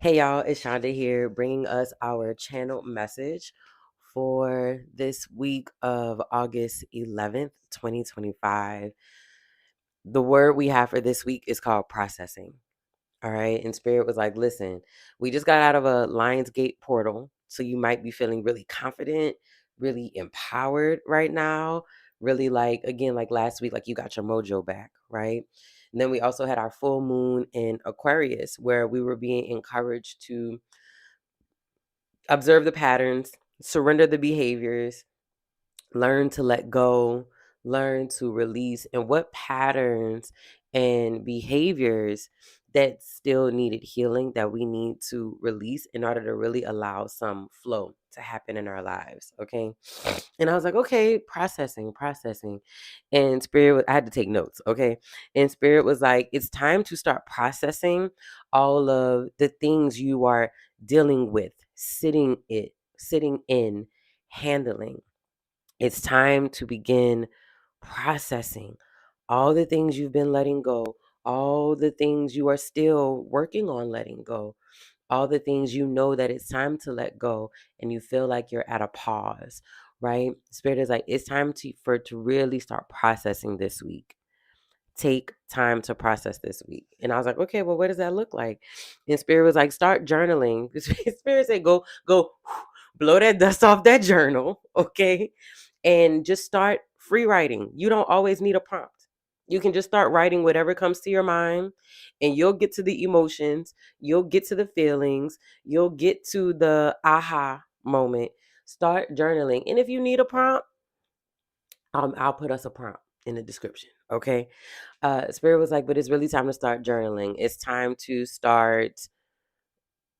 Hey y'all, it's Shonda here, bringing us our channel message for this week of August 11th, 2025. The word we have for this week is called processing. All right. And Spirit was like, listen, we just got out of a Lionsgate portal. So you might be feeling really confident, really empowered right now. Really like, again, like last week, like you got your mojo back, right? And then we also had our full moon in Aquarius, where we were being encouraged to observe the patterns, surrender the behaviors, learn to let go, learn to release, and what patterns and behaviors that still needed healing that we need to release in order to really allow some flow to happen in our lives. Okay. And I was like, okay, processing. And Spirit, I had to take notes. Okay. And Spirit was like, it's time to start processing all of the things you are dealing with, sitting in, handling. It's time to begin processing all the things you've been letting go, all the things you are still working on letting go, all the things you know that it's time to let go and you feel like you're at a pause, right? Spirit is like, it's time to really start processing this week. Take time to process this week. And I was like, okay, well, what does that look like? And Spirit was like, start journaling. Spirit said, go, blow that dust off that journal, okay? And just start free writing. You don't always need a prompt. You can just start writing whatever comes to your mind, and you'll get to the emotions, you'll get to the feelings, you'll get to the aha moment. Start journaling. And if you need a prompt, I'll put us a prompt in the description. Okay. Spirit was like, but it's really time to start journaling. It's time to start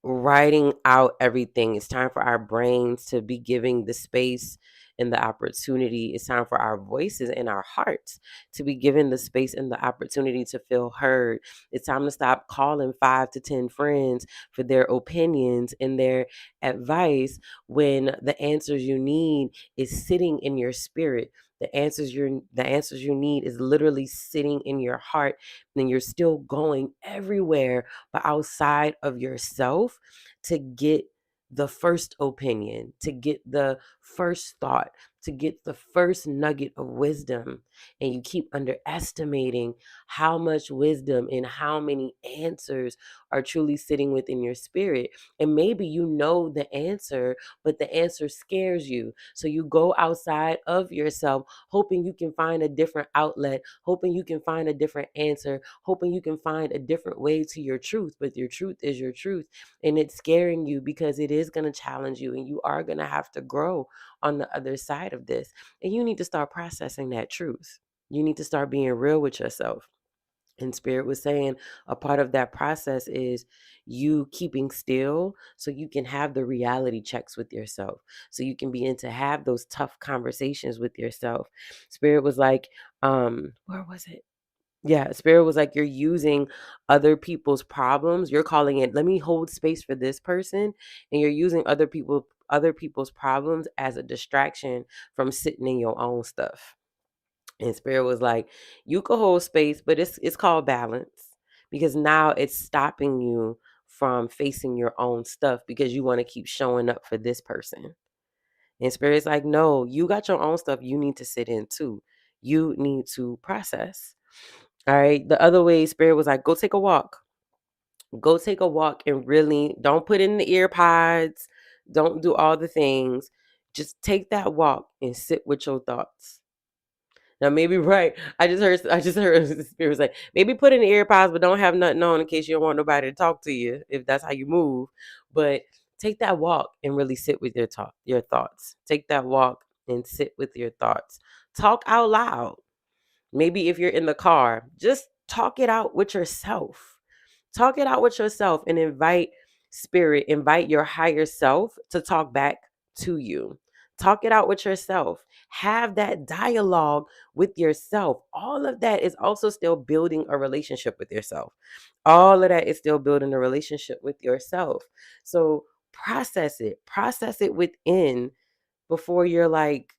writing out everything. It's time for our brains to be giving the space and the opportunity. It's time for our voices and our hearts to be given the space and the opportunity to feel heard. It's time to stop calling 5 to 10 friends for their opinions and their advice when the answers you need is sitting in your spirit. The answers you need is literally sitting in your heart, and you're still going everywhere but outside of yourself to get the first opinion, to get the first thought, to get the first nugget of wisdom. And you keep underestimating how much wisdom and how many answers are truly sitting within your spirit. And maybe you know the answer, but the answer scares you. So you go outside of yourself, hoping you can find a different outlet, hoping you can find a different answer, hoping you can find a different way to your truth. But your truth is your truth. And it's scaring you because it is going to challenge you, and you are going to have to grow on the other side of this. And you need to start processing that truth. You need to start being real with yourself. And Spirit was saying a part of that process is you keeping still so you can have the reality checks with yourself. So you can begin to have those tough conversations with yourself. Spirit was like, where was it? Yeah, Spirit was like, you're using other people's problems. You're calling it, let me hold space for this person. And you're using other people's problems as a distraction from sitting in your own stuff. And Spirit was like, you could hold space, but it's called balance, because now it's stopping you from facing your own stuff because you want to keep showing up for this person. And Spirit's like, no, you got your own stuff you need to sit in too. You need to process. All right. The other way, Spirit was like, go take a walk. Go take a walk and really don't put in the ear pods. Don't do all the things. Just take that walk and sit with your thoughts. Now maybe right. I just heard the Spirit was like, maybe put in the ear pods, but don't have nothing on in case you don't want nobody to talk to you if that's how you move. But take that walk and really sit with your thoughts. Take that walk and sit with your thoughts. Talk out loud. Maybe if you're in the car, just talk it out with yourself. Talk it out with yourself and invite your higher self to talk back to you. Talk it out with yourself. Have that dialogue with yourself. All of that is also still building a relationship with yourself. All of that is still building a relationship with yourself. So process it within before you're like,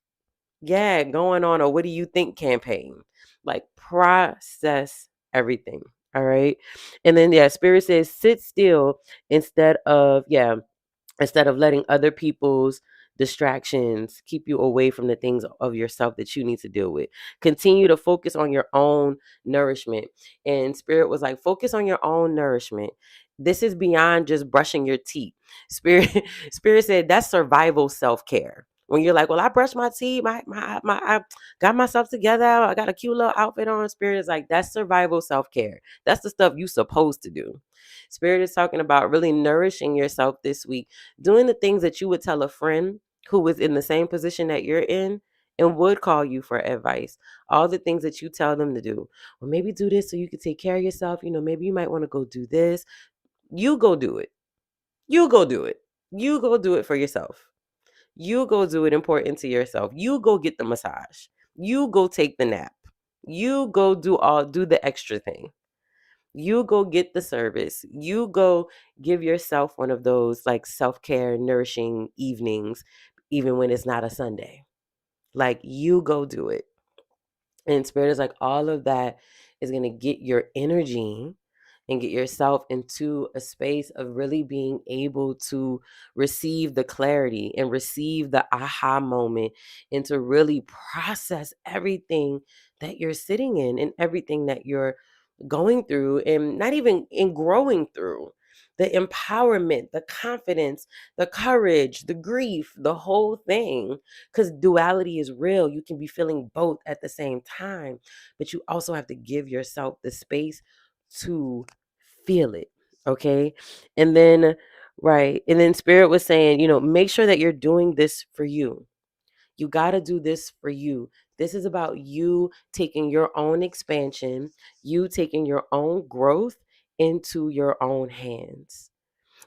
going on a what do you think campaign. Like, process everything. All right. And then, yeah, Spirit says sit still instead of, instead of letting other people's distractions keep you away from the things of yourself that you need to deal with. Continue to focus on your own nourishment. And Spirit was like, focus on your own nourishment. This is beyond just brushing your teeth. Spirit Spirit said that's survival self-care. When you're like, well, I brushed my teeth, I got myself together, I got a cute little outfit on. Spirit is like, that's survival self-care. That's the stuff you supposed to do. Spirit is talking about really nourishing yourself this week, doing the things that you would tell a friend who was in the same position that you're in and would call you for advice. All the things that you tell them to do. Well, maybe do this so you can take care of yourself. Maybe you might want to go do this. You go do it. You go do it. You go do it for yourself. You go do it important to yourself. You go get the massage. You go take the nap. You go do the extra thing. You go get the service. You go give yourself one of those like self-care, nourishing evenings, even when it's not a Sunday. Like, you go do it. And Spirit is like, all of that is going to get your energy and get yourself into a space of really being able to receive the clarity and receive the aha moment and to really process everything that you're sitting in and everything that you're going through and not even in growing through. The empowerment, the confidence, the courage, the grief, the whole thing. Because duality is real. You can be feeling both at the same time, but you also have to give yourself the space to feel it. Okay. And then, right. And then Spirit was saying, make sure that you're doing this for you. You got to do this for you. This is about you taking your own expansion, you taking your own growth into your own hands.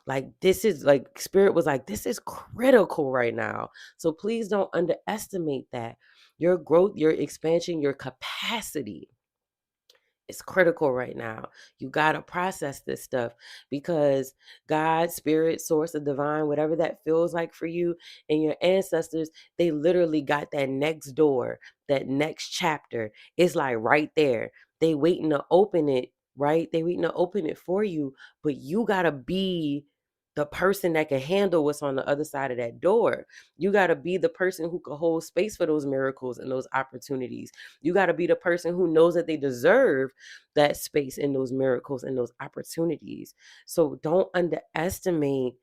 Like, this is like, Spirit was like, this is critical right now. So please don't underestimate that. Your growth, your expansion, your capacity, it's critical right now. You got to process this stuff because God, spirit, source, of divine, whatever that feels like for you and your ancestors, they literally got that next door, that next chapter. It's like right there. They waiting to open it, right? They waiting to open it for you, but you got to be the person that can handle what's on the other side of that door. You got to be the person who can hold space for those miracles and those opportunities. You got to be the person who knows that they deserve that space and those miracles and those opportunities. So don't underestimate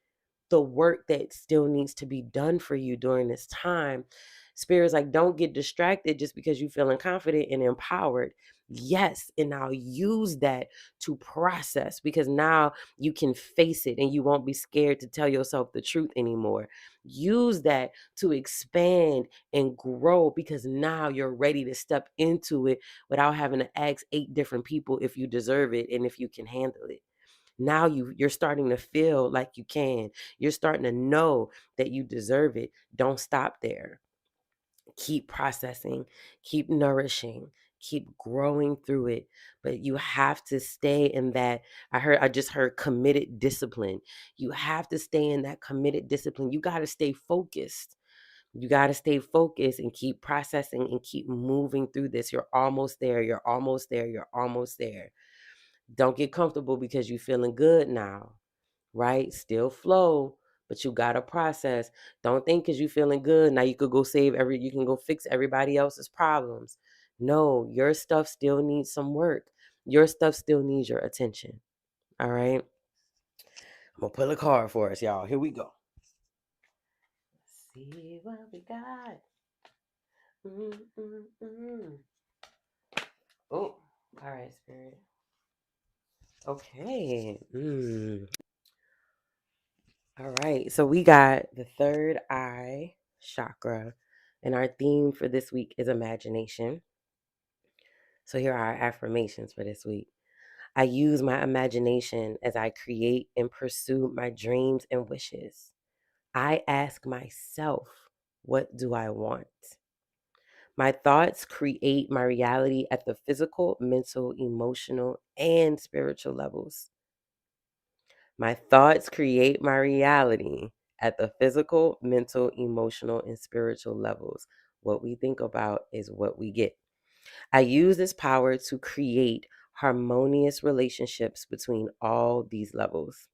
the work that still needs to be done for you during this time. Spirit's like, don't get distracted just because you're feeling confident and empowered. Yes, and now use that to process because now you can face it and you won't be scared to tell yourself the truth anymore. Use that to expand and grow because now you're ready to step into it without having to ask 8 different people if you deserve it and if you can handle it. Now you're starting to feel like you can. You're starting to know that you deserve it. Don't stop there. Keep processing, keep nourishing, keep growing through it. But you have to stay in that. I just heard committed discipline. You have to stay in that committed discipline. You got to stay focused. You got to stay focused and keep processing and keep moving through this. You're almost there. You're almost there. You're almost there. Don't get comfortable because you're feeling good now, right? Still flow, but you got to process. Don't think because you're feeling good, now you could go you can go fix everybody else's problems. No, your stuff still needs some work. Your stuff still needs your attention. All right. I'm going to pull a card for us, y'all. Here we go. Let's see what we got. Mm-mm-mm. Oh, all right, Spirit. Okay. All right. So we got the third eye chakra, and our theme for this week is imagination. So here are our affirmations for this week. I use my imagination as I create and pursue my dreams and wishes. I ask myself, what do I want? My thoughts create my reality at the physical, mental, emotional, and spiritual levels. My thoughts create my reality at the physical, mental, emotional, and spiritual levels. What we think about is what we get. I use this power to create harmonious relationships between all these levels.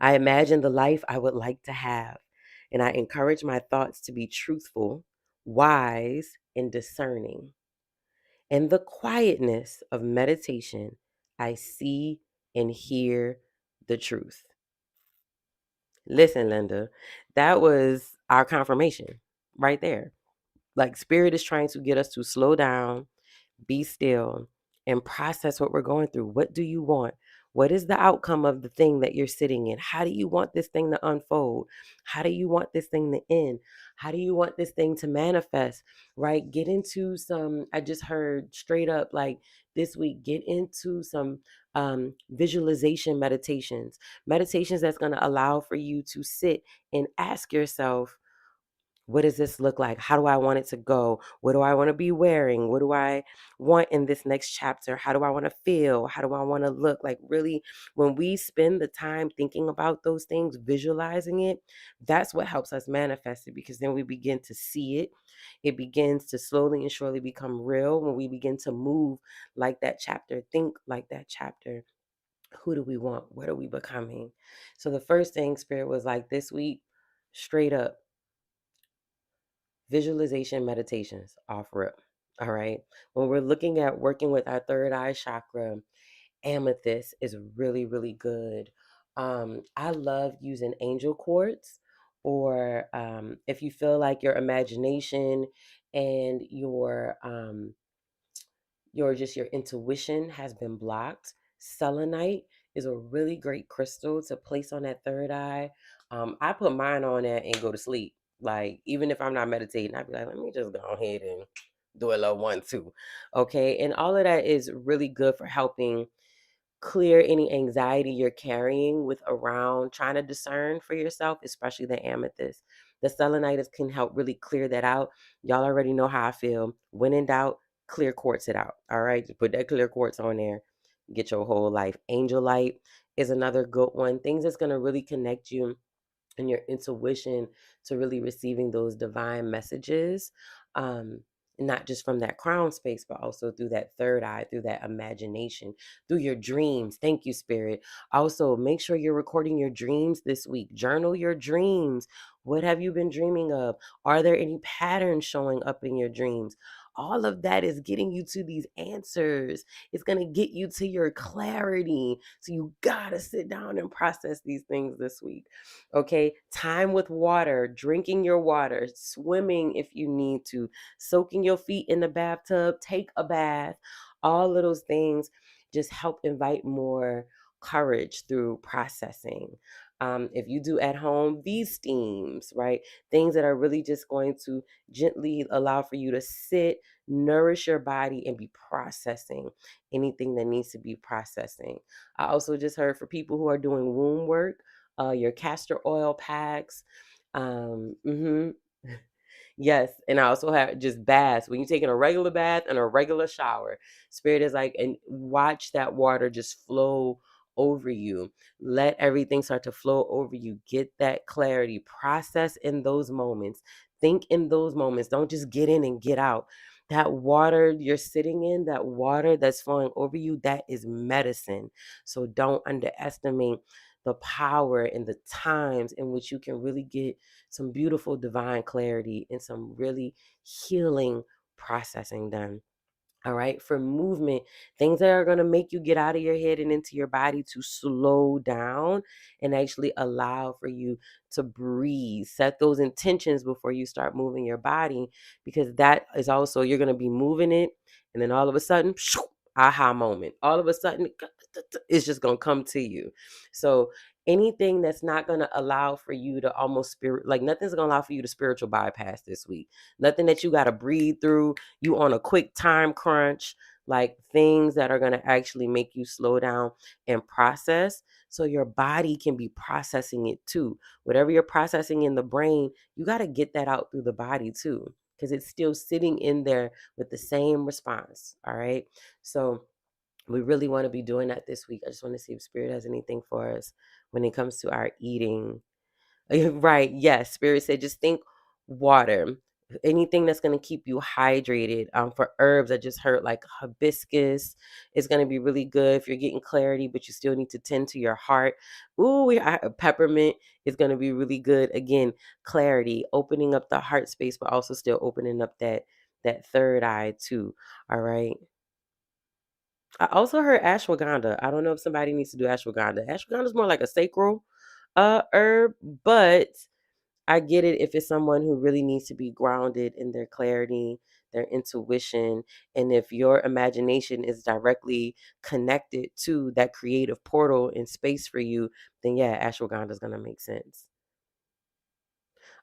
I imagine the life I would like to have, and I encourage my thoughts to be truthful, wise, and discerning. In the quietness of meditation, I see and hear the truth. Listen, Linda, that was our confirmation right there. Like, spirit is trying to get us to slow down, be still, and process what we're going through. What do you want? What is the outcome of the thing that you're sitting in? How do you want this thing to unfold? How do you want this thing to end? How do you want this thing to manifest? Right? Get into some, I just heard straight up like this week, get into some visualization meditations that's going to allow for you to sit and ask yourself, what does this look like? How do I want it to go? What do I want to be wearing? What do I want in this next chapter? How do I want to feel? How do I want to look? Like, really, when we spend the time thinking about those things, visualizing it, that's what helps us manifest it, because then we begin to see it. It begins to slowly and surely become real when we begin to move like that chapter, think like that chapter. Who do we want? What are we becoming? So the first thing Spirit was like this week, straight up, visualization meditations offer up. All right. When we're looking at working with our third eye chakra, amethyst is really, really good. I love using angel quartz, or if you feel like your imagination and your intuition has been blocked, selenite is a really great crystal to place on that third eye. I put mine on that and go to sleep. Like, even if I'm not meditating, I'd be like, let me just go ahead and do a little 1 2. Okay. And all of that is really good for helping clear any anxiety you're carrying with around trying to discern for yourself, especially the amethyst. The selenitis can help really clear that out. Y'all already know how I feel. When in doubt, clear quartz it out. All right, just put that clear quartz on there. Get your whole life. Angel light is another good one. Things that's going to really connect you and your intuition to really receiving those divine messages, um not just from that crown space, but also through that third eye, through that imagination, through your dreams. Thank you, Spirit. Also, make sure you're recording your dreams this week. Journal your dreams. What have you been dreaming of? Are there any patterns showing up in your dreams? All of that is getting you to these answers. It's going to get you to your clarity. So you got to sit down and process these things this week. Okay, time with water, drinking your water, swimming if you need to, soaking your feet in the bathtub, take a bath. All of those things just help invite more courage through processing. If you do at home, these steams, right? Things that are really just going to gently allow for you to sit, nourish your body, and be processing anything that needs to be processing. I also just heard for people who are doing womb work, your castor oil packs. Mhm. Yes, and I also have just baths. When you're taking a regular bath and a regular shower, Spirit is like, and watch that water just flow over you. Let everything start to flow over you. Get that clarity. Process in those moments. Think in those moments. Don't just get in and get out. That water you're sitting in, that water that's flowing over you, that is medicine. So don't underestimate the power and the times in which you can really get some beautiful divine clarity and some really healing processing done. All right. For movement, things that are going to make you get out of your head and into your body to slow down and actually allow for you to breathe. Set those intentions before you start moving your body, because that is also, you're going to be moving it. And then all of a sudden, aha moment. All of a sudden, it's just going to come to you. So, anything that's not going to allow for you to almost like nothing's going to allow for you to spiritual bypass this week. Nothing that you got to breathe through, you on a quick time crunch, like things that are going to actually make you slow down and process, so your body can be processing it too. Whatever you're processing in the brain, you got to get that out through the body too, because it's still sitting in there with the same response. All right. So we really want to be doing that this week. I just want to see if Spirit has anything for us when it comes to our eating. Right. Yes. Spirit said, just think water. anything that's going to keep you hydrated. For herbs, I just heard like hibiscus is going to be really good if you're getting clarity, but you still need to tend to your heart. Ooh, peppermint is going to be really good. Again, clarity, opening up the heart space, but also still opening up that third eye too. All right. I also heard ashwagandha. I don't know if somebody needs to do ashwagandha. Ashwagandha is more like a sacral herb, but I get it if it's someone who really needs to be grounded in their clarity, their intuition, and if your imagination is directly connected to that creative portal in space for you, then yeah, ashwagandha is going to make sense.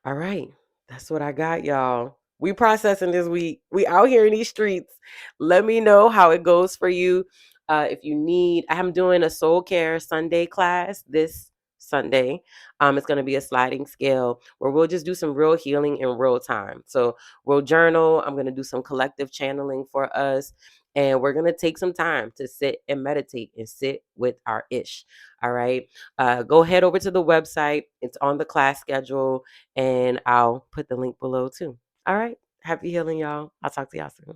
All right. That's what I got, y'all. We processing this week. We out here in these streets. Let me know how it goes for you. If you need, I'm doing a soul care Sunday class this Sunday. It's going to be a sliding scale where we'll just do some real healing in real time. So we'll journal. I'm going to do some collective channeling for us. And we're going to take some time to sit and meditate and sit with our ish. All right. Go head over to the website. It's on the class schedule and I'll put the link below too. All right. Happy healing, y'all. I'll talk to y'all soon.